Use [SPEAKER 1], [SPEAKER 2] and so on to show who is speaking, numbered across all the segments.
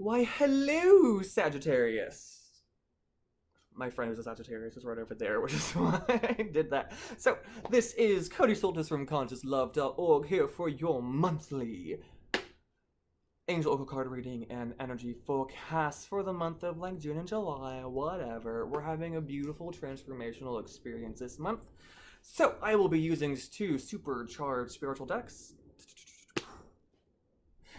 [SPEAKER 1] Why, hello, Sagittarius. My friend who's a Sagittarius is right over there, which is why I did that. So, this is Cody Soltis from ConsciousLove.org here for your monthly Angel Oracle card reading and energy forecast for the month of like June and July, whatever. We're having a beautiful transformational experience this month. So, I will be using two supercharged spiritual decks.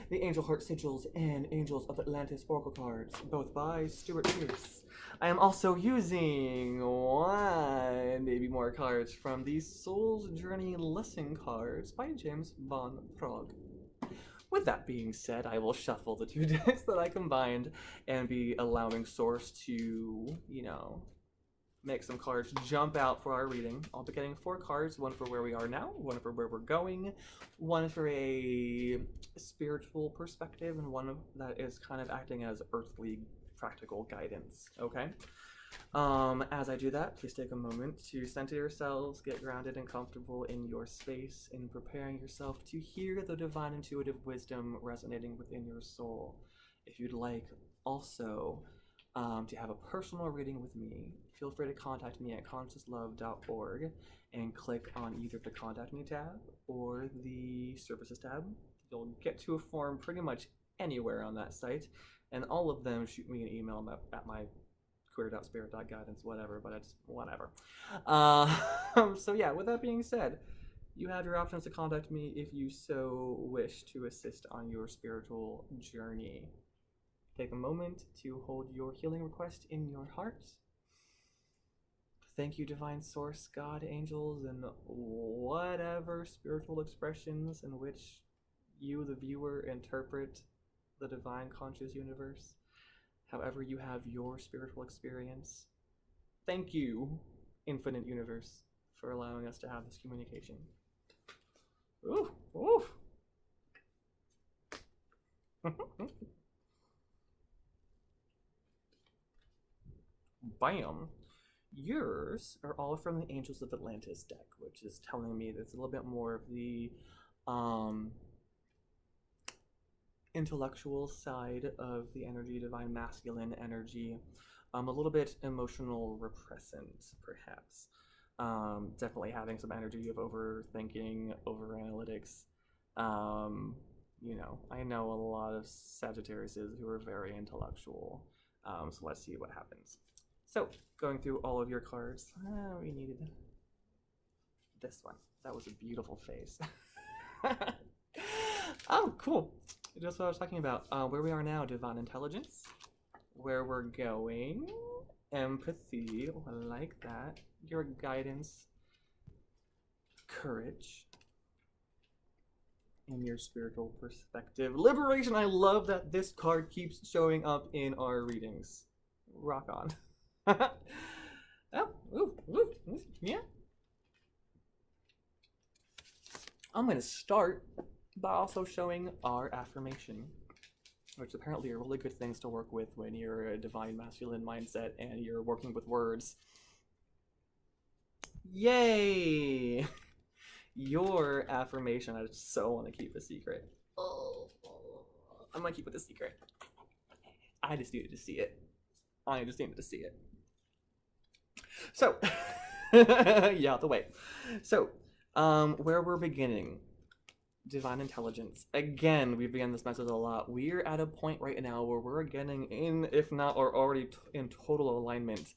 [SPEAKER 1] The Angel Heart Sigils and Angels of Atlantis Oracle cards, both by Stuart Pierce. I am also using one, maybe more cards from the Soul's Journey Lesson cards by James Von Prague. With that being said, I will shuffle the two decks that I combined and be allowing Source to, make some cards jump out for our reading. I'll be getting 4 cards, one for where we are now, one for where we're going, one for a spiritual perspective, and one that is kind of acting as earthly practical guidance, okay? As I do that, please take a moment to center yourselves, get grounded and comfortable in your space, and preparing yourself to hear the divine intuitive wisdom resonating within your soul. If you'd like also to have a personal reading with me, feel free to contact me at consciouslove.org and click on either the Contact Me tab or the Services tab. You'll get to a form pretty much anywhere on that site, and all of them shoot me an email at my queer.spirit.guidance, whatever, but it's whatever. So yeah, with that being said, you have your options to contact me if you so wish to assist on your spiritual journey. Take a moment to hold your healing request in your heart. Thank you, Divine Source, God, angels, and whatever spiritual expressions in which you, the viewer, interpret the divine conscious universe. However you have your spiritual experience. Thank you, Infinite Universe, for allowing us to have this communication. Ooh, ooh. Bam. Yours are all from the Angels of Atlantis deck, which is telling me that it's a little bit more of the intellectual side of the energy, divine masculine energy, a little bit emotional repressant, perhaps. Definitely having some energy of overthinking, over analytics. I know a lot of Sagittariuses who are very intellectual. So let's see what happens. So, going through all of your cards, we needed this one. That was a beautiful face. Oh, cool. Just what I was talking about. Where we are now, divine intelligence. Where we're going, empathy, I like that. Your guidance, courage, and your spiritual perspective. Liberation, I love that this card keeps showing up in our readings. Rock on. Oh, ooh, yeah. I'm going to start by also showing our affirmation, which apparently are really good things to work with when you're a divine masculine mindset and you're working with words. Yay! Your affirmation, I just so want to keep a secret. I'm going to keep it a secret. I just needed to see it. So, yeah, the way. So, where we're beginning, divine intelligence. Again, we began this message a lot. We're at a point right now where we're getting in, if not or already in total alignment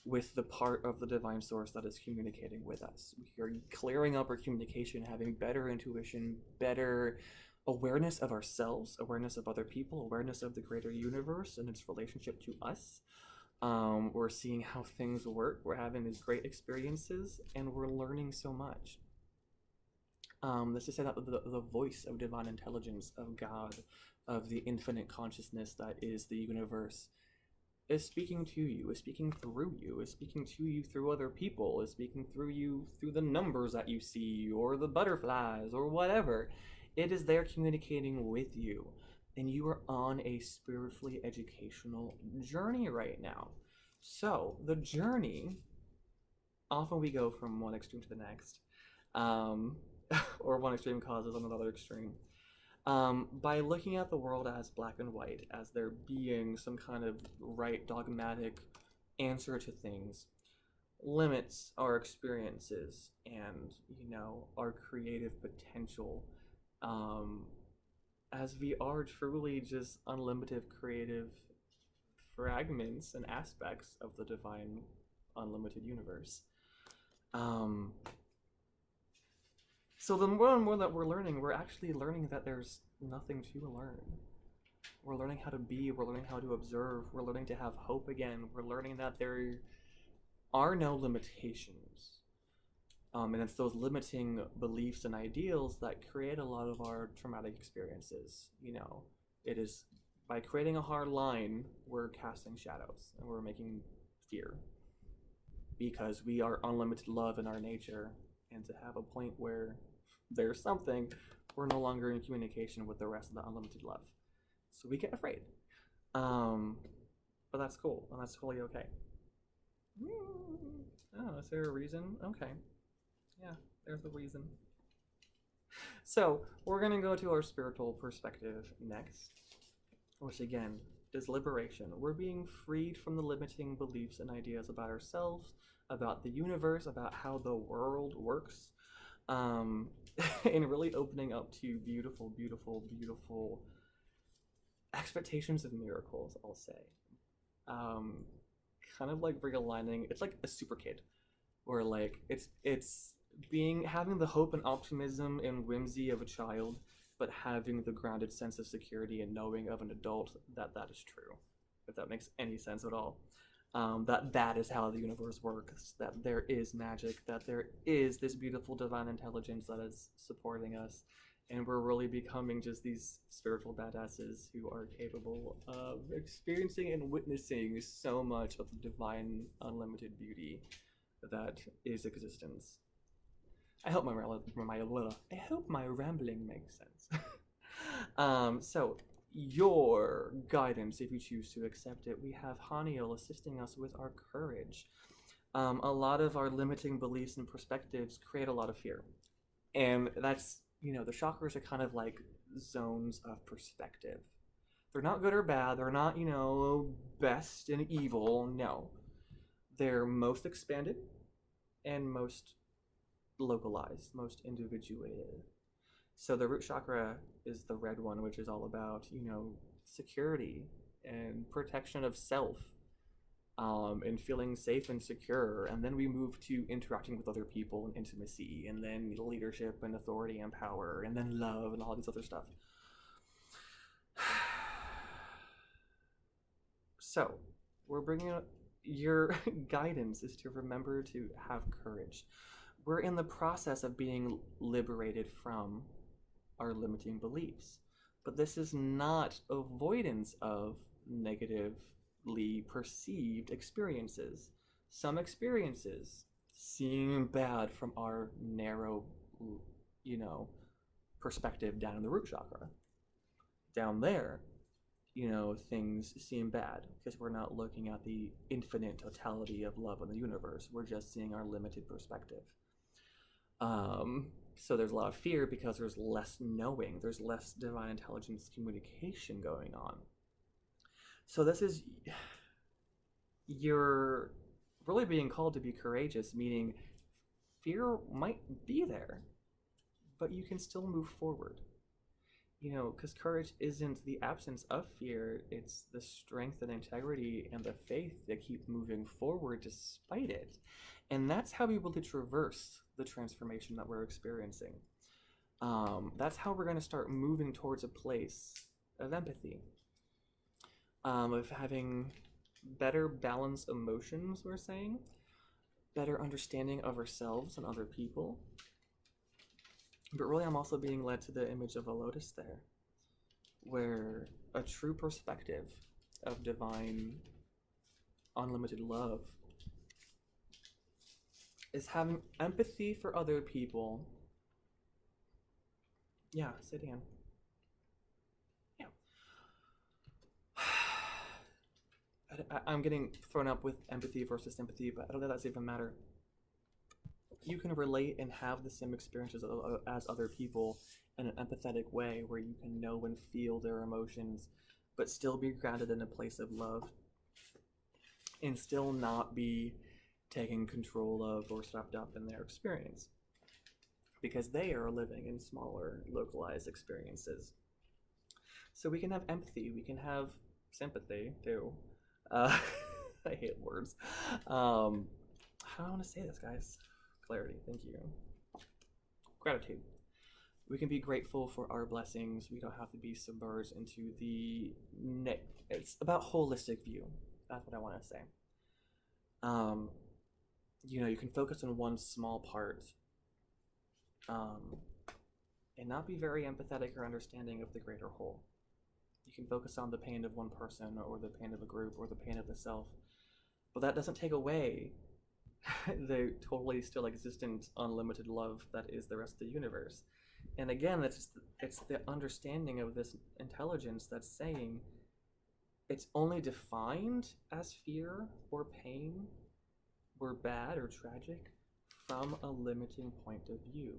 [SPEAKER 1] with the part of the divine source that is communicating with us. We are clearing up our communication, having better intuition, better awareness of ourselves, awareness of other people, awareness of the greater universe and its relationship to us. We're seeing how things work. We're having these great experiences, and we're learning so much. This is the voice of divine intelligence, of God, of the infinite consciousness that is the universe, is speaking to you, is speaking through you, is speaking to you through other people, is speaking through you through the numbers that you see, or the butterflies, or whatever. It is there communicating with you. And you are on a spiritually educational journey right now. So, the journey, often we go from one extreme to the next, or one extreme causes another extreme. By looking at the world as black and white, as there being some kind of right dogmatic answer to things, limits our experiences and, our creative potential, um, as we are truly just unlimited creative fragments and aspects of the divine unlimited universe. Um, so the more and more that we're learning, we're actually learning that there's nothing to learn. We're learning how to be, we're learning how to observe, we're learning to have hope again, we're learning that there are no limitations. And it's those limiting beliefs and ideals that create a lot of our traumatic experiences. It is by creating a hard line, we're casting shadows and we're making fear because we are unlimited love in our nature. And to have a point where there's something, we're no longer in communication with the rest of the unlimited love. So we get afraid. But that's cool, and that's totally okay. Oh, is there a reason? Okay. Yeah, there's a reason. So, we're going to go to our spiritual perspective next, which again is liberation. We're being freed from the limiting beliefs and ideas about ourselves, about the universe, about how the world works, and really opening up to beautiful, beautiful, beautiful expectations of miracles, I'll say. Kind of like realigning. It's like a super kid, where like it's having the hope and optimism and whimsy of a child, but having the grounded sense of security and knowing of an adult that is true, if that makes any sense at all. That is how the universe works, that there is magic, that there is this beautiful divine intelligence that is supporting us, and we're really becoming just these spiritual badasses who are capable of experiencing and witnessing so much of the divine unlimited beauty that is existence. I hope my rambling makes sense. So your guidance, if you choose to accept it, we have Haniel assisting us with our courage. A lot of our limiting beliefs and perspectives create a lot of fear, and that's the chakras are kind of like zones of perspective. They're not good or bad. They're not best and evil. No, they're most expanded and most localized, most individuated. So the root chakra is the red one, which is all about, security and protection of self, and feeling safe and secure. And then we move to interacting with other people and intimacy, and then leadership and authority and power, and then love and all this other stuff. So we're bringing up your guidance is to remember to have courage. We're in the process of being liberated from our limiting beliefs. But this is not avoidance of negatively perceived experiences. Some experiences seem bad from our narrow, perspective down in the root chakra. Down there, things seem bad because we're not looking at the infinite totality of love in the universe. We're just seeing our limited perspective. So there's a lot of fear because there's less knowing, there's less divine intelligence communication going on. So this is, you're really being called to be courageous, meaning fear might be there, but you can still move forward. Because courage isn't the absence of fear, it's the strength and integrity and the faith that keep moving forward despite it. And that's how we will traverse the transformation that we're experiencing. That's how we're going to start moving towards a place of empathy, of having better balanced emotions, we're saying, better understanding of ourselves and other people. But really, I'm also being led to the image of a lotus there, where a true perspective of divine, unlimited love is having empathy for other people. Yeah, sit down. Yeah. I'm getting thrown up with empathy versus sympathy, but I don't think that's even matter. you can relate and have the same experiences as other people in an empathetic way where you can know and feel their emotions, but still be grounded in a place of love and still not be taken control of or swept up in their experience because they are living in smaller, localized experiences. So we can have empathy, we can have sympathy too. I hate words. How do I want to say this, guys? Clarity, thank you. Gratitude. We can be grateful for our blessings. We don't have to be submerged into the it's about holistic view. That's what I want to say. You can focus on one small part, and not be very empathetic or understanding of the greater whole. You can focus on the pain of one person or the pain of a group or the pain of the self, but that doesn't take away the totally still existent unlimited love that is the rest of the universe. And again, it's the understanding of this intelligence that's saying it's only defined as fear or pain or bad or tragic from a limiting point of view.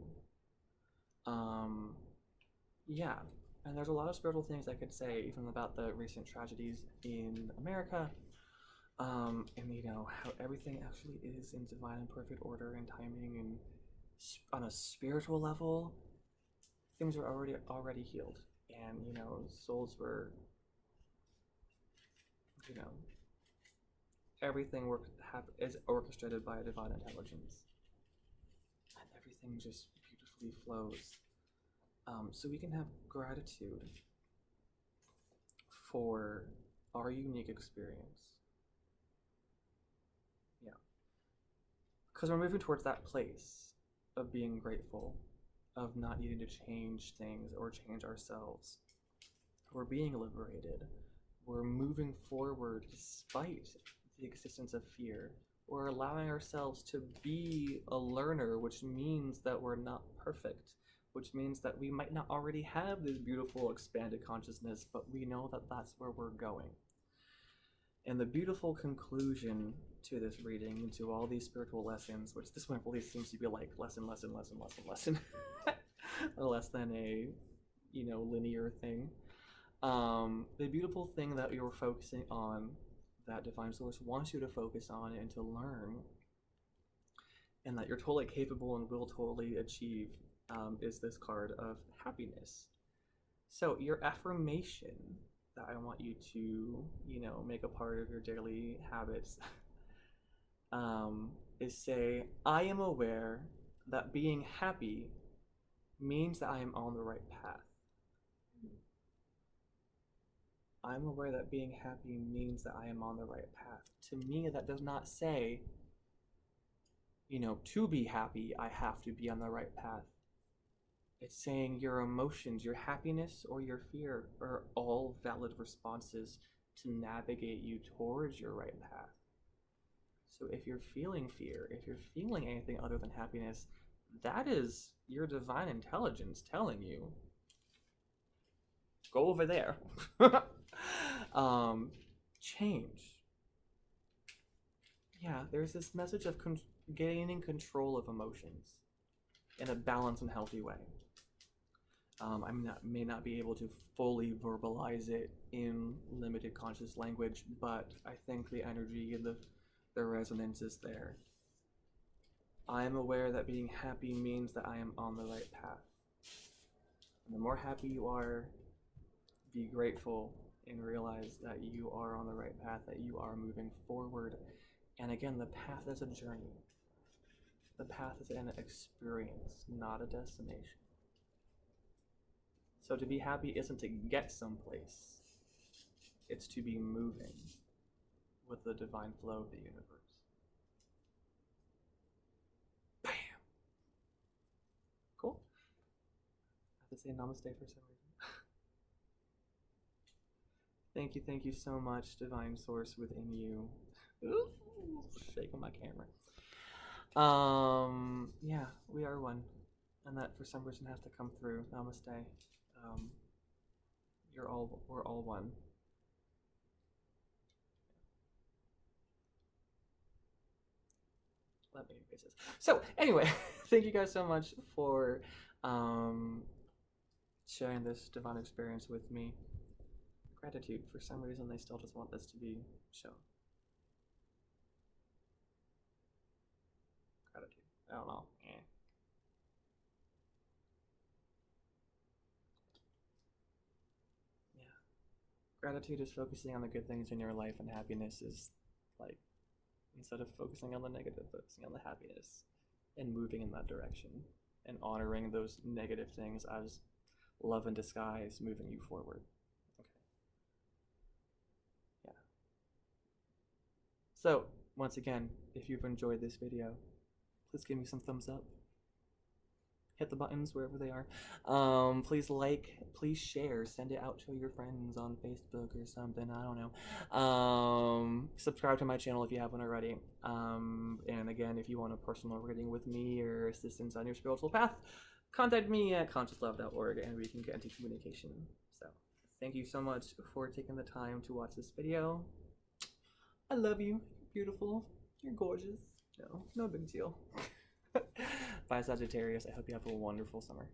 [SPEAKER 1] Yeah, and there's a lot of spiritual things I could say even about the recent tragedies in America, and how everything actually is in divine and perfect order and timing, and on a spiritual level, things are already healed, and souls were, everything is orchestrated by a divine intelligence, and everything just beautifully flows. So we can have gratitude for our unique experience. Yeah. Because we're moving towards that place of being grateful, of not needing to change things or change ourselves. We're being liberated. We're moving forward despite the existence of fear. We're allowing ourselves to be a learner, which means that we're not perfect, which means that we might not already have this beautiful expanded consciousness, but we know that that's where we're going. And the beautiful conclusion to this reading and to all these spiritual lessons, which this one really seems to be like lesson, less than a linear thing. The beautiful thing that you're focusing on, that Divine Source wants you to focus on and to learn, and that you're totally capable and will totally achieve, is this card of happiness. So your affirmation that I want you to, make a part of your daily habits, is say, I am aware that being happy means that I am on the right path. I'm aware that being happy means that I am on the right path. To me, that does not say, to be happy, I have to be on the right path. It's saying your emotions, your happiness or your fear are all valid responses to navigate you towards your right path. So if you're feeling fear, if you're feeling anything other than happiness, that is your divine intelligence telling you, go over there. Change. Yeah, there's this message of gaining control of emotions in a balanced and healthy way. I may not be able to fully verbalize it in limited conscious language, but I think the energy and the resonance is there. I am aware that being happy means that I am on the right path. And the more happy you are, be grateful and realize that you are on the right path, that you are moving forward. And again, the path is a journey. The path is an experience, not a destination. So to be happy isn't to get someplace. It's to be moving with the divine flow of the universe. Bam! Cool. I have to say namaste for some reason. Thank you so much, Divine Source within you. Ooh, shaking my camera. Yeah, we are one. And that for some reason has to come through. Namaste. We're all one. Let me faces. So anyway, thank you guys so much for sharing this divine experience with me. Gratitude. For some reason, they still just want this to be shown. Gratitude. I don't know. Yeah. Gratitude is focusing on the good things in your life, and happiness is like, instead of focusing on the negative, focusing on the happiness and moving in that direction and honoring those negative things as love in disguise moving you forward. Okay. Yeah. So, once again, if you've enjoyed this video, please give me some thumbs up. Hit the buttons wherever they are. Please like, please share, send it out to your friends on Facebook or something. I don't know. Subscribe to my channel if you haven't already. And again, if you want a personal reading with me or assistance on your spiritual path, contact me at consciouslove.org and we can get into communication. So, thank you so much for taking the time to watch this video. I love you. You're beautiful. You're gorgeous. No big deal. Bye, Sagittarius. I hope you have a wonderful summer.